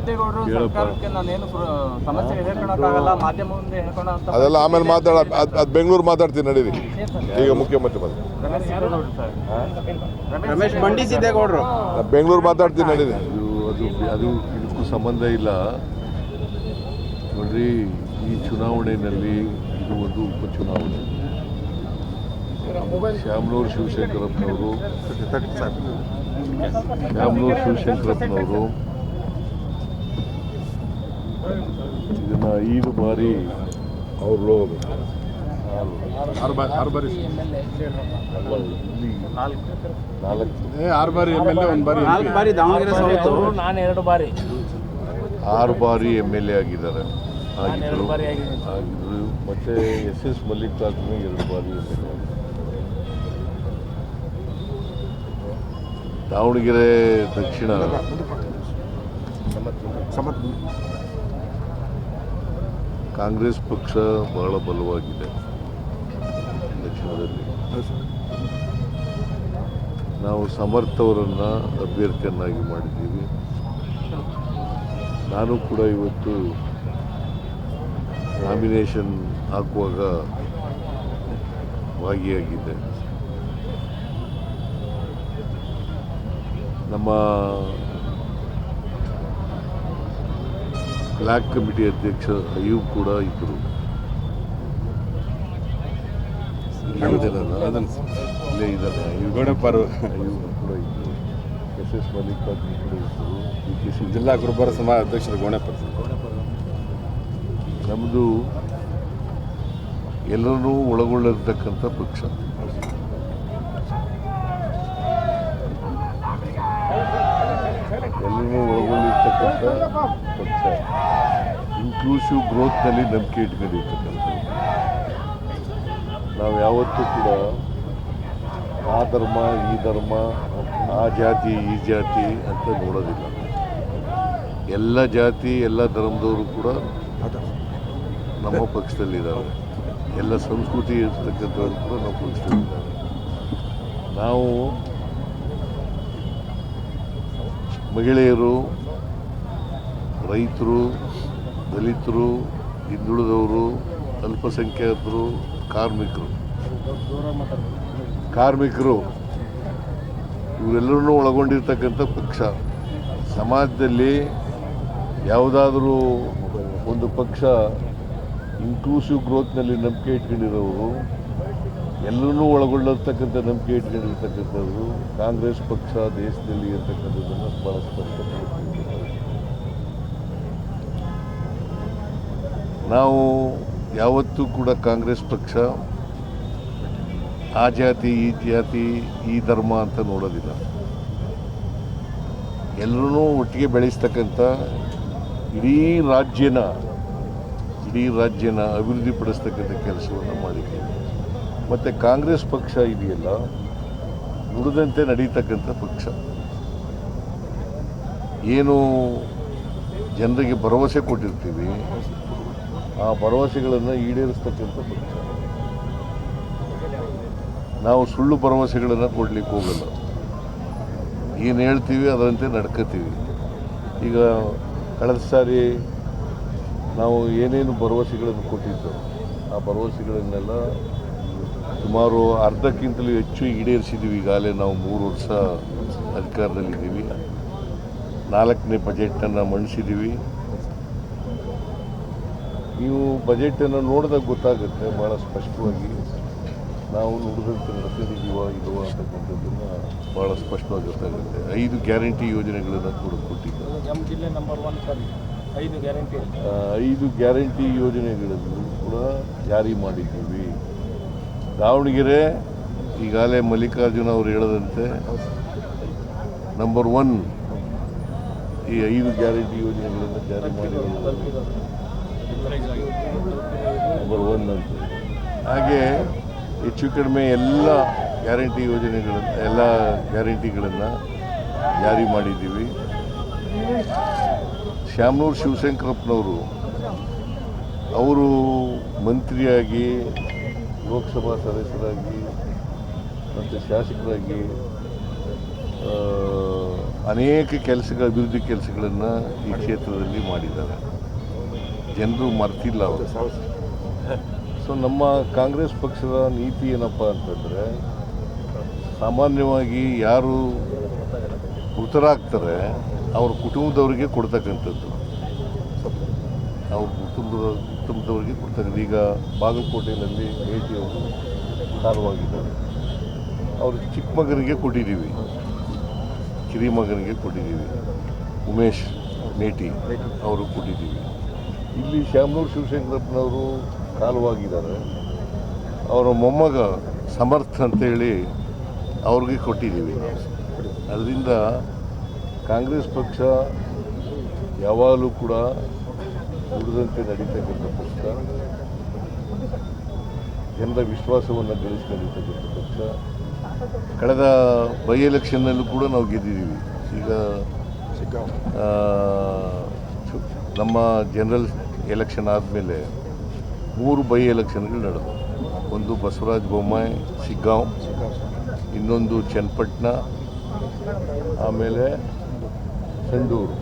ಸಿದ್ದೇಗೌಡರು ಸರ್ಕಾರಕ್ಕೆ ನಾನೇನು ಸಮಸ್ಯೆ ಎದುರ್ಕೊಳ್ಳೋಕ್ಕಾಗಲ್ಲ, ಮಾಧ್ಯಮ ಮುಂದೆ ಹೇಳ್ಕೊಳ್ಳೋ ಅಂತ ಅದೆಲ್ಲ ಆಮೇಲೆ ಅದು ಬೆಂಗಳೂರು ಮಾತಾಡ್ತೀನಿ ನಡೀರಿ. ಈಗ ಮುಖ್ಯಮಂತ್ರಿ ಬಂದು ರಮೇಶ್ ಬಂಡಿ ಸಿದ್ದೇಗೌಡರು ಬೆಂಗಳೂರು ಮಾತಾಡ್ತೀನಿ ನಡೀರಿ. ಅದು ಇದಕ್ಕೂ ಸಂಬಂಧ ಇಲ್ಲ ನೋಡ್ರಿ. ಈ ಚುನಾವಣೆಯಲ್ಲಿ ಇದು ಒಂದು ಉಪಚುನಾವಣೆ. ಶ್ಯಾಮನೂರು ಶಿವಶಂಕರಪ್ಪನವರು ಇದನ್ನ 5 ಬಾರಿ ಅವ್ರು ಆರು ಬಾರಿ MLA, 1 ಬಾರಿ ಬಾರಿ ದಾವಣಗೆರೆ ಸೋತು, ನಾನು 2 ಬಾರಿ 6 ಬಾರಿ MLA ಆಗಿದ್ದಾರೆ. ಆಗಿದ್ರು ಮತ್ತೆ SS ಮಲ್ಲಿಕಾರ್ಜುನ 2 ಬಾರಿ MLA. ದಾವಣಗೆರೆ ದಕ್ಷಿಣ ಕಾಂಗ್ರೆಸ್ ಪಕ್ಷ ಬಹಳ ಬಲವಾಗಿದೆ. ದಕ್ಷಿಣದಲ್ಲಿ ನಾವು ಸಮರ್ಥವರನ್ನು ಅಭ್ಯರ್ಥಿಯನ್ನಾಗಿ ಮಾಡಿದ್ದೀವಿ. ನಾನು ಕೂಡ ಇವತ್ತು ನಾಮಿನೇಷನ್ ಹಾಕುವಾಗ ಭಾಗಿಯಾಗಿದ್ದೆ. ನಮ್ಮ ಬ್ಲ್ಯಾಕ್ ಕಮಿಟಿ ಅಧ್ಯಕ್ಷ ಅಯ್ಯೂಬ್ ಕೂಡ ಇದ್ದರು. ಇಲ್ಲೇ ಇದ್ದಾರೆ ಅಯ್ಯೂಬ್ ಕೂಡ ಇದ್ದರು. SS ಮಲ್ಲಿಕಾರ್ಜುನ ಕೂಡ ಇದ್ದರು. DKC ಜಿಲ್ಲಾ ಗುರುಬರ ಸಮಾಜ ಅಧ್ಯಕ್ಷರು ಗೋಣೆಪರ್. ನಮ್ಮದು ಎಲ್ಲರನ್ನೂ ಒಳಗೊಳ್ಳಿರ್ತಕ್ಕಂಥ ಪಕ್ಷ. ಎಲ್ಲರೂ ಒಳಗೊಂಡಿರ್ತಕ್ಕಂಥ ಪಕ್ಷ. ಇನ್ಕ್ಲೂಸಿವ್ ಗ್ರೋತ್ನಲ್ಲಿ ನಂಬಿಕೆ ಇಟ್ಕೊಂಡಿರ್ತಕ್ಕಂಥದ್ದು. ನಾವು ಯಾವತ್ತೂ ಕೂಡ ಆ ಧರ್ಮ ಈ ಧರ್ಮ, ಆ ಜಾತಿ ಈ ಜಾತಿ ಅಂತ ನೋಡೋದಿಲ್ಲ. ಎಲ್ಲ ಜಾತಿ ಎಲ್ಲ ಧರ್ಮದವರು ಕೂಡ ನಮ್ಮ ಪಕ್ಷದಲ್ಲಿದ್ದಾರೆ. ಎಲ್ಲ ಸಂಸ್ಕೃತಿ ಇರ್ತಕ್ಕಂಥವ್ರು ಕೂಡ ನಮ್ಮ ಪಕ್ಷದಲ್ಲಿದ್ದಾರೆ. ನಾವು ಮಹಿಳೆಯರು, ರೈತರು, ದಲಿತರು, ಹಿಂದುಳಿದವರು, ಅಲ್ಪಸಂಖ್ಯಾತರು, ಕಾರ್ಮಿಕರು ಇವರೆಲ್ಲರನ್ನೂ ಒಳಗೊಂಡಿರ್ತಕ್ಕಂಥ ಪಕ್ಷ. ಸಮಾಜದಲ್ಲಿ ಯಾವುದಾದ್ರೂ ಒಂದು ಪಕ್ಷ ಇನ್ಕ್ಲೂಸಿವ್ ಗ್ರೋತ್ನಲ್ಲಿ ನಂಬಿಕೆ ಇಟ್ಕೊಂಡಿರೋರು, ಎಲ್ಲರನ್ನೂ ಒಳಗೊಳ್ಳಿರ್ತಕ್ಕಂಥ ನಂಬಿಕೆ ಇಟ್ಕೊಂಡಿರ್ತಕ್ಕಂಥದ್ದು ಕಾಂಗ್ರೆಸ್ ಪಕ್ಷ ದೇಶದಲ್ಲಿ ಇರ್ತಕ್ಕಂಥದ್ದನ್ನು ಭಾಳ ಸ್ಪಷ್ಟಪಡಿಸ್ತೀವಿ. ನಾವು ಯಾವತ್ತೂ ಕೂಡ ಕಾಂಗ್ರೆಸ್ ಪಕ್ಷ ಆ ಜಾತಿ ಈ ಜಾತಿ ಈ ಧರ್ಮ ಅಂತ ನೋಡೋದಿಲ್ಲ. ಎಲ್ಲರೂ ಒಟ್ಟಿಗೆ ಬೆಳೆಸ್ತಕ್ಕಂಥ ಇಡೀ ರಾಜ್ಯನ ಅಭಿವೃದ್ಧಿಪಡಿಸ್ತಕ್ಕಂಥ ಕೆಲಸವನ್ನು ಮಾಡಿದ್ದೀವಿ. ಮತ್ತು ಕಾಂಗ್ರೆಸ್ ಪಕ್ಷ ಇದೆಯಲ್ಲ, ನುಡಿದಂತೆ ನಡೀತಕ್ಕಂಥ ಪಕ್ಷ. ಏನು ಜನರಿಗೆ ಭರವಸೆ ಕೊಟ್ಟಿರ್ತೀವಿ, ಆ ಭರವಸೆಗಳನ್ನು ಈಡೇರಿಸ್ತಕ್ಕಂಥ ಪಕ್ಷ. ನಾವು ಸುಳ್ಳು ಭರವಸೆಗಳನ್ನು ಕೊಡಲಿಕ್ಕೆ ಹೋಗಲ್ಲ. ಏನು ಹೇಳ್ತೀವಿ ಅದರಂತೆ ನಡ್ಕೋತೀವಿ. ಈಗ ಕಳೆದ ಸಾರಿ ನಾವು ಏನೇನು ಭರವಸೆಗಳನ್ನು ಕೊಟ್ಟಿದ್ದು, ಆ ಭರವಸೆಗಳನ್ನೆಲ್ಲ ಸುಮಾರು ಅರ್ಧಕ್ಕಿಂತಲೂ ಹೆಚ್ಚು ಈಡೇರಿಸಿದ್ದೀವಿ. ಈಗಾಗಲೇ ನಾವು 3 ವರ್ಷ ಅಧಿಕಾರದಲ್ಲಿದ್ದೀವಿ. 4ನೇ ಬಜೆಟನ್ನು ಮಂಡಿಸಿದ್ದೀವಿ. ನೀವು ಬಜೆಟನ್ನು ನೋಡಿದಾಗ ಗೊತ್ತಾಗುತ್ತೆ ಭಾಳ ಸ್ಪಷ್ಟವಾಗಿ ನಾವು ನುಡಿದಂತೆ ನಡೆಸಿದ್ದೀವೋ ಇಲ್ವೋ ಅಂತಕ್ಕಂಥದ್ದನ್ನು ಭಾಳ ಸ್ಪಷ್ಟವಾಗಿ ಗೊತ್ತಾಗುತ್ತೆ. 5 ಗ್ಯಾರಂಟಿ ಯೋಜನೆಗಳನ್ನು ಕೂಡ ಕೊಟ್ಟಿದ್ದಾರೆ. ನಮ್ಮ ಜಿಲ್ಲೆ ನಂಬರ್ 1 ಸರ್. 5 ಗ್ಯಾರಂಟಿ ಯೋಜನೆಗಳನ್ನು ಕೂಡ ಜಾರಿ ಮಾಡಿದ್ದೀವಿ. ದಾವಣಗೆರೆ ಈಗಾಗಲೇ ಮಲ್ಲಿಕಾರ್ಜುನ ಅವರು ಹೇಳದಂತೆ ನಂಬರ್ 1 ಈ 5 ಗ್ಯಾರಂಟಿ ಯೋಜನೆಗಳನ್ನು ಜಾರಿ ಮಾಡಿರೋದು ನಂಬರ್ 1 ಅಂತ. ಹಾಗೆ ಹೆಚ್ಚು ಕಡಿಮೆ ಎಲ್ಲ ಗ್ಯಾರಂಟಿಗಳನ್ನು ಜಾರಿ ಮಾಡಿದ್ದೀವಿ. ಶ್ಯಾಮನೂರು ಶಿವಶಂಕರಪ್ಪನವರು ಅವರು ಮಂತ್ರಿಯಾಗಿ, ಲೋಕಸಭಾ ಸದಸ್ಯರಾಗಿ ಮತ್ತು ಶಾಸಕರಾಗಿ ಅನೇಕ ಅಭಿವೃದ್ಧಿ ಕೆಲಸಗಳನ್ನು ಈ ಕ್ಷೇತ್ರದಲ್ಲಿ ಮಾಡಿದ್ದಾರೆ. ಜನರು ಮರ್ತಿಲ್ಲ ಅವರು. ಸೊ ನಮ್ಮ ಕಾಂಗ್ರೆಸ್ ಪಕ್ಷದ ನೀತಿ ಏನಪ್ಪ ಅಂತಂದರೆ, ಸಾಮಾನ್ಯವಾಗಿ ಯಾರು ಮೃತರಾಗ್ತಾರೆ ಅವ್ರ ಕುಟುಂಬದವರಿಗೆ ಕೊಡ್ತಕ್ಕಂಥದ್ದು, ಅವ್ರ ಕುಟುಂಬದವರಿಗೆ ಕೊಡ್ತಕ್ಕಂಥ. ಈಗ ಬಾಗಲಕೋಟೆಯಲ್ಲಿ ಮೇಟಿಯವರು ಕಾರವಾಗಿದ್ದಾರೆ, ಅವರು ಚಿಕ್ಕ ಮಗನಿಗೆ ಕೊಟ್ಟಿದ್ದೀವಿ, ಕಿರಿಮಗನಿಗೆ ಕೊಟ್ಟಿದ್ದೀವಿ. ಉಮೇಶ್ ಮೇಟಿ ಅವರು ಕೊಟ್ಟಿದ್ದೀವಿ. ಇಲ್ಲಿ ಶ್ಯಾಮನೂರು ಶಿವಶಂಕರಪ್ಪನವರು ಕಾಲವಾಗಿದ್ದಾರೆ, ಅವರ ಮೊಮ್ಮಗ ಸಮರ್ಥ ಅಂತೇಳಿ ಅವ್ರಿಗೆ ಕೊಟ್ಟಿದ್ದೀವಿ. ಅದರಿಂದ ಕಾಂಗ್ರೆಸ್ ಪಕ್ಷ ಯಾವಾಗಲೂ ಕೂಡ ದುಡಿದಂತೆ ನಡೀತಕ್ಕಂಥ ಪಕ್ಷ, ಜನರ ವಿಶ್ವಾಸವನ್ನು ಗಳಿಸ್ಕೊಂಡಿರ್ತಕ್ಕಂಥ ಪಕ್ಷ. ಕಳೆದ ಬೈ ಎಲೆಕ್ಷನ್ನಲ್ಲೂ ಕೂಡ ನಾವು ಗೆದ್ದಿದ್ದೀವಿ. ಈಗ ನಮ್ಮ ಜನರಲ್ ಎಲೆಕ್ಷನ್ ಆದಮೇಲೆ 3 ಬೈ ಎಲೆಕ್ಷನ್ಗಳು ನಡೆದವು. ಒಂದು ಬಸವರಾಜ ಬೊಮ್ಮಾಯಿ ಶಿಗ್ಗಾಂವ್, ಇನ್ನೊಂದು ಚನ್ನಪಟ್ಟಣ, ಆಮೇಲೆ ಸಂಡೂರು.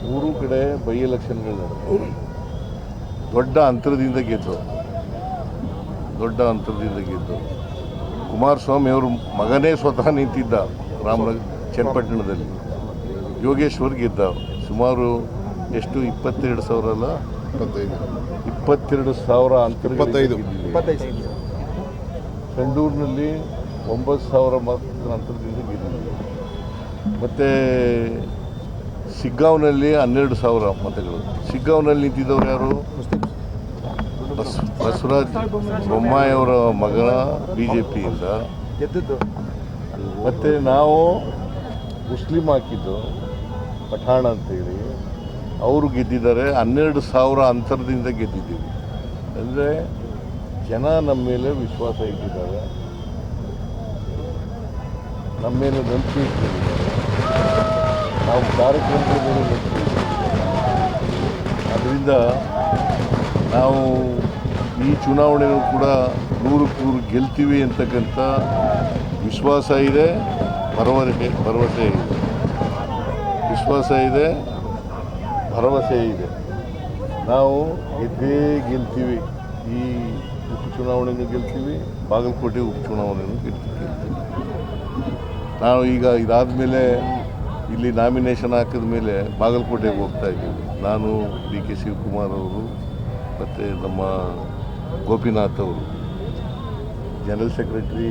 3 ಕಡೆ ಬೈ ಎಲೆಕ್ಷನ್ಗಳು ನಡೆದವು. ದೊಡ್ಡ ಅಂತರದಿಂದ ಗೆದ್ದು ಕುಮಾರಸ್ವಾಮಿ ಅವರು ಮಗನೇ ಸ್ವತಃ ನಿಂತಿದ್ದ ಚನ್ನಪಟ್ಟಣದಲ್ಲಿ. ಯೋಗೇಶ್ವರ್ ಗೆದ್ದ. ಸುಮಾರು ಎಷ್ಟು 22,000 ಅಲ್ಲ, 22,000 ಅಂತರ. 25. ಸಂಡೂರಿನಲ್ಲಿ 9,000 ಮಾತ್ರ ಅಂತರದಿಂದ ಗೆದ್ದಿದ್ದೀವಿ. ಮತ್ತು ಶಿಗ್ಗಾಂವ್ನಲ್ಲಿ 12,000 ಮತಗಳು. ಶಿಗ್ಗಾಂವ್ನಲ್ಲಿ ನಿಂತಿದ್ದವ್ರು ಯಾರು? ಬಸವರಾಜ ಬೊಮ್ಮಾಯಿ ಅವರ ಮಗನ BJPಯಿಂದ ಗೆದ್ದಿದ್ದು. ಮತ್ತು ನಾವು ಮುಸ್ಲಿಂ ಹಾಕಿದ್ದು ಪಠಾಣ ಅಂತೇಳಿ, ಅವರು ಗೆದ್ದಿದ್ದಾರೆ. 12,000 ಅಂತರದಿಂದ ಗೆದ್ದಿದ್ದೀವಿ. ಅಂದರೆ ಜನ ನಮ್ಮ ಮೇಲೆ ವಿಶ್ವಾಸ ಇಟ್ಟಿದ್ದಾರೆ, ನಮ್ಮ ಮೇಲೆ ನಂಬಿಕೆ ಇಟ್ಟಿದ್ದಾರೆ, ನಾವು ಕಾರ್ಯಕ್ರಮಗಳ ಮೇಲೆ ನಂಬಿಕೆ ಇಟ್ಟಿದ್ದಾರೆ. ಅದರಿಂದ ನಾವು ಈ ಚುನಾವಣೆಯೂ ಕೂಡ 100ಕ್ಕೆ 100 ಗೆಲ್ತೀವಿ ಅಂತಕ್ಕಂಥ ವಿಶ್ವಾಸ ಇದೆ, ಭರವಸೆ ಇದೆ. ನಾವು ಗೆದ್ದೇ ಗೆಲ್ತೀವಿ. ಈ ಉಪಚುನಾವಣೆಯನ್ನು ಗೆಲ್ತೀವಿ, ಬಾಗಲಕೋಟೆ ಉಪಚುನಾವಣೆಯನ್ನು ಗೆಲ್ತೀವಿ. ನಾವು ಈಗ ಇದಾದ ಮೇಲೆ ಇಲ್ಲಿ ನಾಮಿನೇಷನ್ ಹಾಕಿದ ಮೇಲೆ ಬಾಗಲಕೋಟೆಗೆ ಹೋಗ್ತಾ ಇದ್ದೀವಿ. ನಾನು DK ಶಿವಕುಮಾರ್ ಅವರು ಮತ್ತು ನಮ್ಮ ಗೋಪಿನಾಥ್ ಅವರು, ಜನರಲ್ ಸೆಕ್ರೆಟರಿ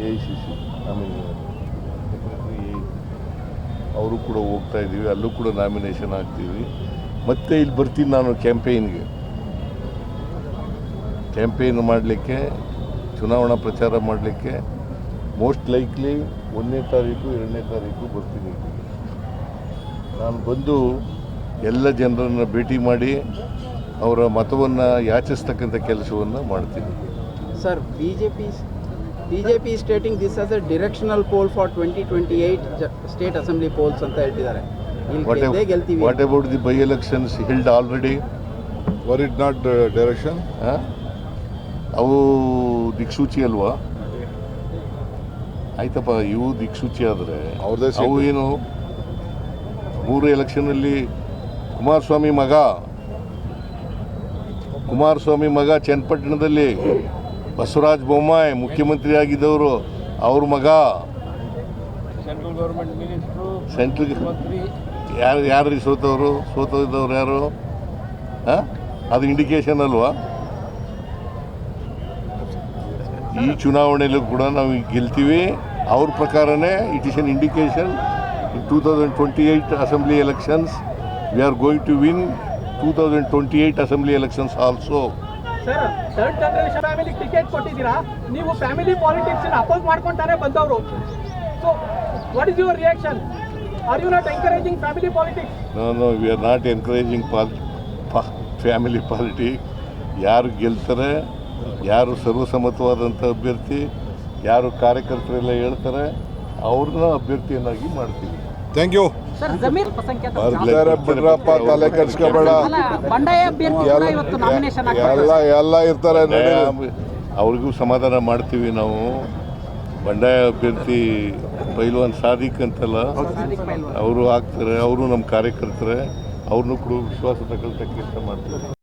AICC, ಆಮೇಲೆ ಸೆಕ್ರೆಟರಿ ಅವರು ಕೂಡ ಹೋಗ್ತಾ ಇದ್ದೀವಿ. ಅಲ್ಲೂ ಕೂಡ ನಾಮಿನೇಷನ್ ಹಾಕ್ತೀವಿ. ಮತ್ತು ಇಲ್ಲಿ ಬರ್ತೀನಿ ನಾನು ಕ್ಯಾಂಪೇನ್ ಮಾಡಲಿಕ್ಕೆ, ಚುನಾವಣಾ ಪ್ರಚಾರ ಮಾಡಲಿಕ್ಕೆ. ಮೋಸ್ಟ್ ಲೈಕ್ಲಿ 1ನೇ ತಾರೀಕು 2ನೇ ತಾರೀಕು ಬರ್ತೀನಿ. ನಾನು ಬಂದು ಎಲ್ಲ ಜನರನ್ನು ಭೇಟಿ ಮಾಡಿ ಅವರ ಮತವನ್ನು ಯಾಚಿಸ್ತಕ್ಕಂಥ ಕೆಲಸವನ್ನು ಮಾಡ್ತೀನಿ. Sir, BJP is stating this as a directional poll for 2028 state assembly polls ಅಂತ ಹೇಳ್ತಿದ್ದಾರೆ. What about the by elections held already? Were it not direction? ಅವು ದಿಕ್ಸೂಚಿ ಅಲ್ವಾ? ಆಯ್ತಪ್ಪ, ಇವು ದಿಕ್ಸೂಚಿ ಆದರೆ ಅವು ಏನು? 3 ಎಲೆಕ್ಷನಲ್ಲಿ ಕುಮಾರಸ್ವಾಮಿ ಮಗ ಚನ್ನಪಟ್ಟಣದಲ್ಲಿ ಬಸವರಾಜ ಬೊಮ್ಮಾಯಿ ಮುಖ್ಯಮಂತ್ರಿ ಆಗಿದ್ದವರು, ಅವ್ರ ಮಗ ಸೆಂಟ್ರಲ್ ಗೌರ್ಮೆಂಟ್ ಮಿನಿಸ್ಟ್ರು, ಯಾರು ಸೋತವ್ರು ಯಾರು? ಅದು ಇಂಡಿಕೇಶನ್ ಅಲ್ವಾ? ಈ ಚುನಾವಣೆಯಲ್ಲೂ ಕೂಡ ನಾವು ಗೆಲ್ತೀವಿ. ಅವ್ರ ಪ್ರಕಾರನೇ it is an indication. In 2028 assembly elections we are going to win 2028 assembly elections also. Sir, third generation family ticket ಕೊಟ್ಟಿದ್ದೀರಾ, ನೀವು ಫ್ಯಾಮಿಲಿ ಪಾಲಿಟಿಕ್ಸ್ ಅಪೋಸ್ ಮಾಡ್ಕೊಂತಾನೆ ಬಂದವರು. So what is your reaction? Are you not encouraging family politics? No, we are not encouraging family politics. ಯಾರು ಗೆಲ್ತಾರೆ, ಯಾರು ಸರ್ವಸಮ್ಮತವಾದಂಥ ಅಭ್ಯರ್ಥಿ, ಯಾರು ಕಾರ್ಯಕರ್ತರೆಲ್ಲ ಹೇಳ್ತಾರೆ, ಅವ್ರನ್ನ ಅಭ್ಯರ್ಥಿಯನ್ನಾಗಿ ಮಾಡ್ತೀವಿ. Thank you. ಸರ್, ಜಮೀರ್ ಅಲ್ಪಸಂಖ್ಯಾತ ಬಿಡ್ರಪ್ಪ, ತಲೆ ಕೆಡ್ಸ್ಕೊಬೇಡ. ಬಂಡಾಯ ಅಭ್ಯರ್ಥಿ ಇವತ್ತು ನಾಮಿನೇಷನ್ ಎಲ್ಲ ಇರ್ತಾರೆ. ಅವ್ರಿಗೂ ಸಮಾಧಾನ ಮಾಡ್ತೀವಿ ನಾವು. ಬಂಡಾಯ ಅಭ್ಯರ್ಥಿ ಪೈಲ್ವಾನ್ ಸಾದಿಕ್ ಅಂತಲ್ಲ, ಅವರು ಆಗ್ತಾರೆ, ಅವರು ನಮ್ಮ ಕಾರ್ಯಕರ್ತರೆ, ಅವ್ರನ್ನೂ ಕೂಡ ವಿಶ್ವಾಸ ತಗೊಳ್ತಕ್ಕ ಕೆಲಸ ಮಾಡ್ತಾರೆ.